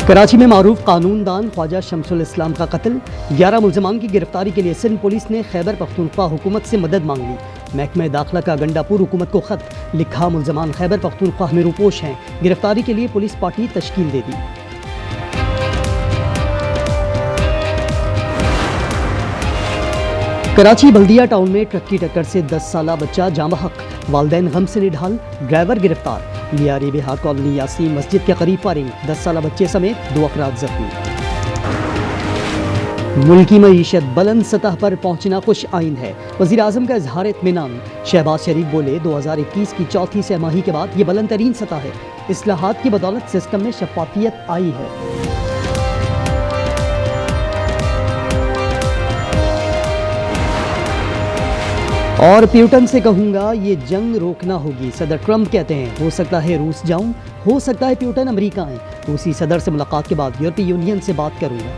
कराची में मारूफ कानूनदान ख्वाजा शमसुल इस्लाम का कत्ल। 11 मुलजमान की गिरफ्तारी के लिए सिंध पुलिस ने खैबर पख्तूनख्वा हुकूमत से मदद मांग ली। महकमे दाखिला का गंडापुर हुकूमत को खत लिखा, मुलजमान खैबर पख्तूनख्वा में रूपोश हैं, गिरफ्तारी के लिए पुलिस पार्टी तश्कील दे दी। कराची बल्दिया टाउन में ट्रक की टक्कर से 10 साला बच्चा जाँ बहक, वालिदैन गम से निढाल, ड्राइवर गिरफ्तार। लियारी बिहार कॉलोनी यासीन मस्जिद के करीब फायरिंग, 10 साला बच्चे समेत 2 अफराद जख्मी। मुल्की मईशत बुलंद सतह पर पहुंचना खुश आइन है, वज़ीर आज़म का इजहार इत्मीनान। शहबाज शरीफ बोले 2021 की चौथी सहमाही के बाद ये बुलंद तरीन सतह है, इस्लाहात की बदौलत सिस्टम में शफाफियत आई है। और प्यूटन से कहूंगा ये जंग रोकना होगी, सदर ट्रंप कहते हैं। हो सकता है रूस जाऊं, हो सकता है प्यूटन अमेरिका आए। रूसी सदर से मुलाकात के बाद यूरोपीय यूनियन से बात करूंगा।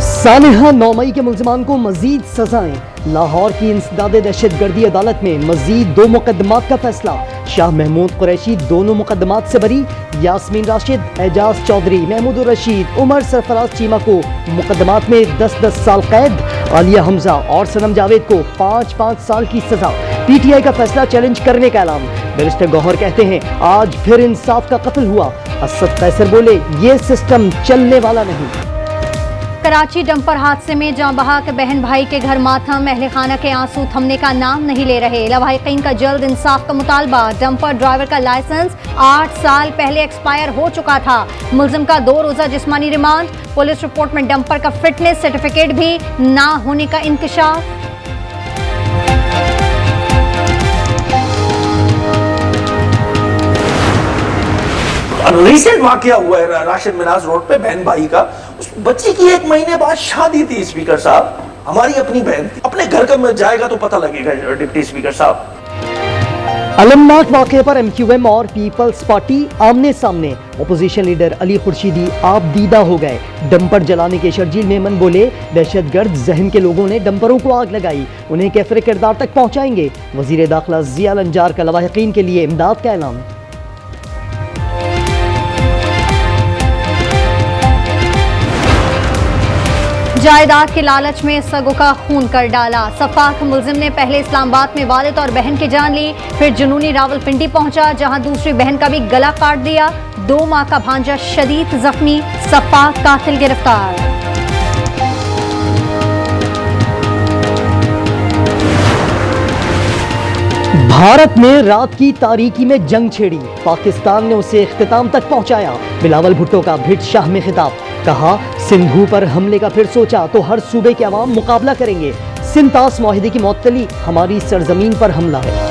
सालिहा 9 मई के मुल्जिमान को मजीद सजाएं। लाहौर की इंसदादे दहशतगर्दी अदालत में मजीद 2 मुकदमात का फैसला। शाह महमूद कुरैशी दोनों मुकदमात से बरी। यास्मीन राशिद, एजाज चौधरी, महमूद रशीद, उमर सरफराज चीमा को मुकदमात में 10-10 साल कैद। आलिया हमजा और सनम जावेद को 5-5 साल की सजा। पीटीआई का फैसला चैलेंज करने का ऐलान। बैरिस्टर गौहर कहते हैं आज फिर इंसाफ का कत्ल हुआ। असद कैसर बोले ये सिस्टम चलने वाला नहीं। कराची डंपर हादसे में जाँ बहक बहन भाई के घर मातम, अहले खाना के आंसू थमने का नाम नहीं ले रहे। लवाहिकीन का जल्द इंसाफ का मुतालबा। डंपर ड्राइवर का लाइसेंस 8 साल पहले एक्सपायर हो चुका था। मुल्जिम का 2 रोजा जिस्मानी रिमांड। पुलिस रिपोर्ट में डंपर का फिटनेस सर्टिफिकेट भी ना होने का इंकशाफ। रिसेंट वाकया हुआ है राशिद मिनाज रोड पे, बहन भाई का, उस बच्ची की 1 महीने बाद शादी थी। स्पीकर साहब, हमारी अपनी बहन थी। अपने घर का जाएगा तो पता लगेगा डिप्टी स्पीकर साहब। अलमनाक वाकये पर एमक्यूएम और पीपल्स पार्टी आमने सामने। अपोजिशन लीडर अली खुर्शीदी आप दीदा हो गए। डंपर जलाने के शर्जील मेमन बोले दहशतगर्द जहन के लोगों ने डंपरों को आग लगाई, उन्हें कैफरे किरदार तक पहुंचाएंगे। वजीर दाखिला जिया लंजार का लवाहिकीन के लिए इमदाद का ऐलान। जायदाद के लालच में सगों का खून कर डाला। सफाक मुल्जिम ने पहले इस्लामाबाद में वालिद और बहन की जान ली, फिर जुनूनी रावलपिंडी पहुंचा जहां दूसरी बहन का भी गला काट दिया। 2 माह का भांजा शदीद जख्मी, सफाक कातिल गिरफ्तार। भारत ने रात की तारीकी में जंग छेड़ी, पाकिस्तान ने उसे इख्तिताम तक पहुंचाया। बिलावल भुट्टो का भिट शाह में खिताब, कहा सिंधु पर हमले का फिर सोचा तो हर सूबे के अवाम मुकाबला करेंगे। सिंतास मुआहिदे की मअतली हमारी सरजमीन पर हमला है।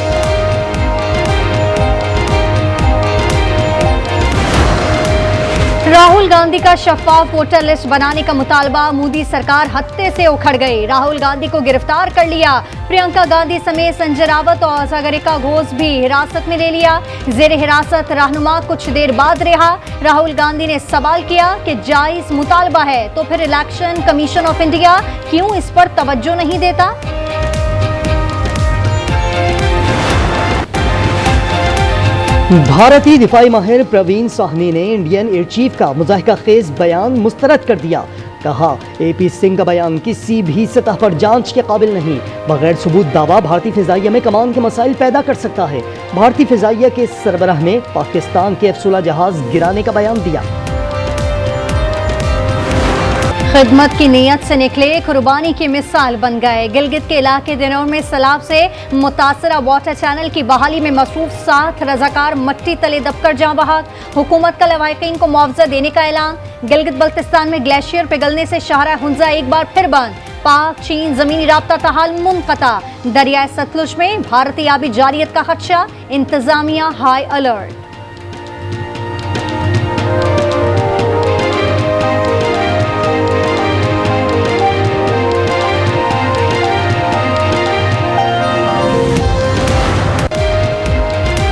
राहुल गांधी का शफाफ वोटर लिस्ट बनाने का मुतालबा। मोदी सरकार हत्थे से उखड़ गई। राहुल गांधी को गिरफ्तार कर लिया। प्रियंका गांधी समेत संजय रावत और सागरिका घोष भी हिरासत में ले लिया। जेर हिरासत रहनुमा कुछ देर बाद रहा। राहुल गांधी ने सवाल किया कि जायज मुतालबा है तो फिर इलेक्शन कमीशन ऑफ इंडिया क्यों इस पर तवज्जो नहीं देता। भारतीय दिफाई माहिर प्रवीण साहनी ने इंडियन एयर चीफ का मुज़ाहिका खेज बयान मुस्तरद कर दिया। कहा एपी सिंह का बयान किसी भी सतह पर जांच के काबिल नहीं। बगैर सबूत दावा भारतीय फिजाइया में कमान के मसाइल पैदा कर सकता है। भारतीय फिजाइया के सरबराह ने पाकिस्तान के F-16 जहाज गिराने का बयान दिया। खिदमत की नीयत से निकले कुर्बानी की मिसाल बन गए। गिलगित के इलाके दिनों में सैलाब से मुतासरा वाटर चैनल की बहाली में मसरूफ 7 रजाकार मट्टी तले दबकर जाँ बहक। हुकूमत का लवाहिकीन को मुआवजा देने का ऐलान। गिलगित बल्तिस्तान में ग्लेशियर पिघलने से शाहरा हुंजा एक बार फिर बंद। पाक चीन जमीनी राब्ता ताहाल मुनक़ता। दरियाए सतलुज में भारतीय आबी जारियत का खदशा, इंतजामिया हाई अलर्ट।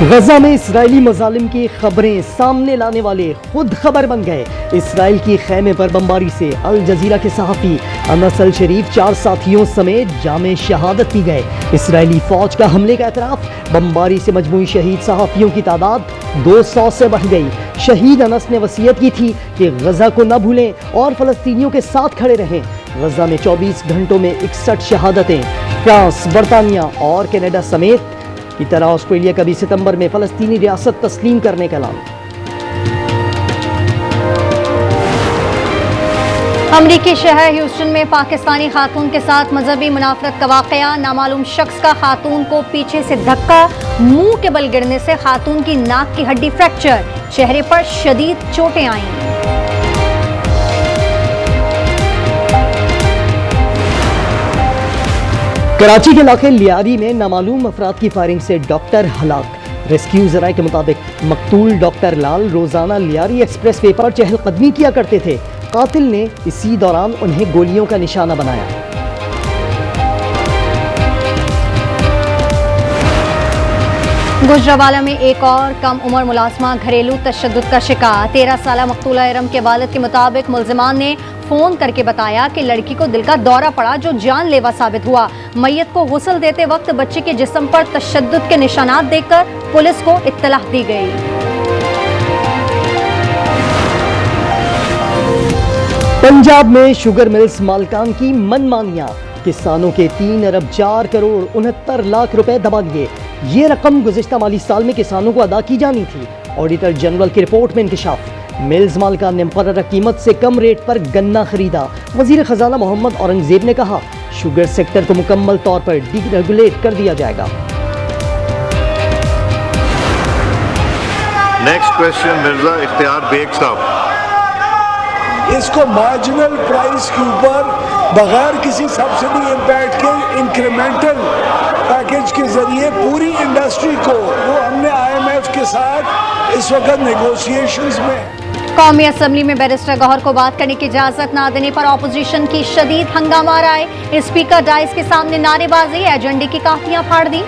गजा में इसराइली मजालिम की खबरें सामने लाने वाले खुद खबर बन गए। इसराइल की खैमे पर बमबारी से अल जजीरा के सहाफ़ी अनस अल शरीफ 4 साथियों समेत जामे शहादत पी गए। इसराइली फौज का हमले का एतराफ़, बमबारी से मजमूई शहीद सहाफ़ियों की तादाद 200 से बढ़ गई। शहीद अनस ने वसीयत की थी कि गजा को न भूलें और फ़लस्तीनियों के साथ खड़े रहें। गजा में 24 घंटों में 61 शहादतें। फ्रांस, बरतानिया और कनाडा समेत की तरह ऑस्ट्रेलिया का भी सितंबर में फ़लस्तीनी रियासत तस्लीम करने का ऐलान। अमरीकी शहर ह्यूस्टन में पाकिस्तानी खातून के साथ मजहबी मुनाफरत का वाकया। नामालूम शख्स का खातून को पीछे से धक्का, मुंह के बल गिरने से खातून की नाक की हड्डी फ्रैक्चर, चेहरे पर शदीद चोटें आईं। कराची के इलाके लियारी में नामालूम अफराद की फायरिंग से डॉक्टर हलाक। रेस्क्यू जराए के मुताबिक मकतूल डॉक्टर लाल रोजाना लियारी एक्सप्रेस वे पर चहलकदमी किया करते थे। कातिल ने इसी दौरान उन्हें गोलियों का निशाना बनाया। गुजरावाला में एक और कम उम्र मुलाजमा घरेलू तशद्दुद का शिकार। 13 साला मकतूला इरम के वालिद के मुताबिक मुलजिमान ने फोन करके बताया कि लड़की को दिल का दौरा पड़ा जो जानलेवा साबित हुआ। मैयत को गुस्ल देते वक्त बच्चे के जिस्म पर तशद्दुद के निशानात देखकर पुलिस को इत्तला दी गई। पंजाब में शुगर मिल्स मालिकान की मनमानियां, किसानों के 3 अरब 4 करोड़ 69 लाख रुपए दबा दिए। ये रकम गुज़िश्ता माली साल में किसानों को अदा की जानी थी। ऑडिटर जनरल की रिपोर्ट में इंकशाफ। मिल्स मालिकान ने मुकर्रर कीमत से कम रेट पर गन्ना खरीदा। वजीर खजाना मोहम्मद औरंगजेब ने कहा, शुगर सेक्टर को मुकम्मल तौर पर डीरेगुलेट कर दिया जाएगा। नेक्स्ट क्वेश्चन मिर्जा इख्तियार बेग साहब। इसको मार्जिनल प्राइस के ऊपर बगैर किसी सब्सिडी इम्पैक्ट के इंक्रीमेंटल पैकेज के जरिए पूरी इंडस्ट्री को, वो हमने IMF के साथ इस वक्त नेगोशिएशंस में। कौमी असम्बली में बैरिस्टर गौहर को बात करने की इजाजत न देने पर ऑपोजिशन की शदीद हंगामा राय। स्पीकर डाइस के सामने नारेबाजी, एजेंडे की काफियां फाड़ दी।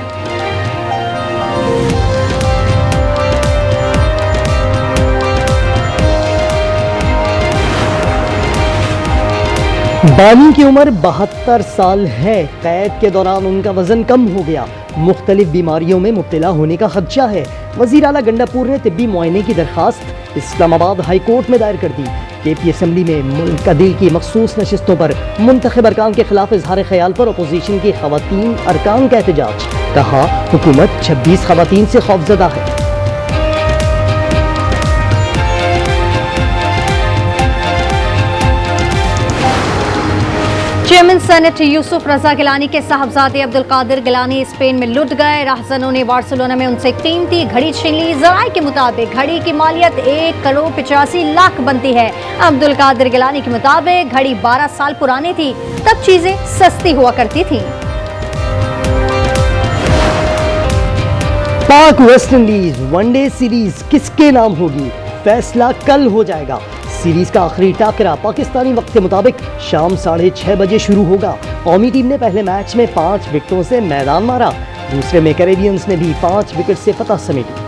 बानी की उम्र 72 साल है। कैद के दौरान उनका वजन कम हो गया। मुख्तलिफ बीमारियों में मुब्तला होने का खदशा है। वज़ीर आला गंडापुर ने तिब्बी मुआयने की दरखास्त इस्लामाबाद हाई कोर्ट में दायर कर दी। KP असम्बली में मुल्क अदील की मखसूस नशिस्तों पर मुंतखब अरकान के खिलाफ इजहार ख्याल पर अपोजिशन की खवातीन अरकान का एहतजाज। कहा, हुकूमत 26 खवातीन से खौफजदा है। चेयरमैन सेनेट यूसुफ रजा गिलानी के साहबजादे अब्दुल कादिर गिलानी स्पेन में लुट गए। राहजनों ने बार्सिलोना में उनसे कीमती घड़ी छीन ली। जराए के मुताबिक घड़ी की मालियत 1 करोड़ 85 लाख बनती है। अब्दुल कादिर गिलानी के मुताबिक घड़ी 12 साल पुरानी थी, तब चीजें सस्ती हुआ करती थी। पाक वेस्ट इंडीज वनडे सीरीज किसके नाम होगी, फैसला कल हो जाएगा। सीरीज का आखिरी टाकरा पाकिस्तानी वक्त के मुताबिक शाम 6:30 बजे शुरू होगा। कौमी टीम ने पहले मैच में 5 विकेटों से मैदान मारा। दूसरे में कैरेबियंस ने भी 5 विकेट से फतह समेटी।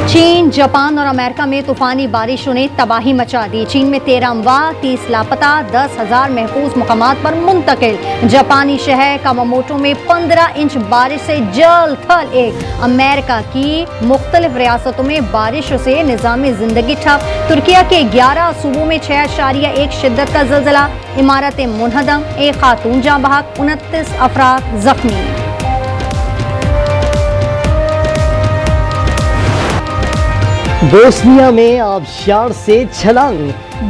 चीन, जापान और अमेरिका में तूफानी बारिशों ने तबाही मचा दी। चीन में 13 अमवात, 30 लापता, 10,000 महफूज मुकामात पर मुंतकिल। जापानी शहर कामामोटो में 15 इंच बारिश से जल थल एक। अमेरिका की मुख्तलिफ रियासतों में बारिशों से निज़ामी जिंदगी ठप। तुर्किया के 11 सूबों में 6.1 शिद्दत का ज़लज़ला। इमारतें मुनहदम, एक खातून जाँ बहक, 29 अफराद जख्मी। बोस्निया में आबशार से छलांग।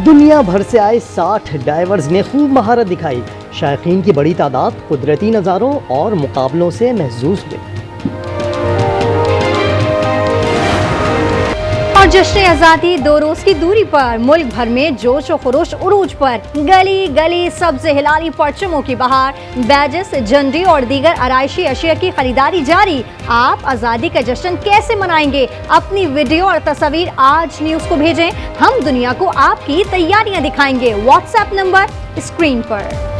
दुनिया भर से आए 60 डाइवर्स ने खूब महारत दिखाई। शायकीन की बड़ी तादाद कुदरती नज़ारों और मुकाबलों से महजूज हुए। और जश्न आज़ादी 2 रोज की दूरी पर मुल्क भर में जोश और खरोश उरूज पर। गली गली सब्ज़ हिलाली परचमों की बहार। बैजेस, झंडी और दीगर आराइशी अशिया की खरीदारी जारी। आप आज़ादी का जश्न कैसे मनाएंगे? अपनी वीडियो और तस्वीर आज न्यूज़ को भेजें। हम दुनिया को आपकी तैयारियां दिखाएंगे। व्हाट्सएप नंबर स्क्रीन पर।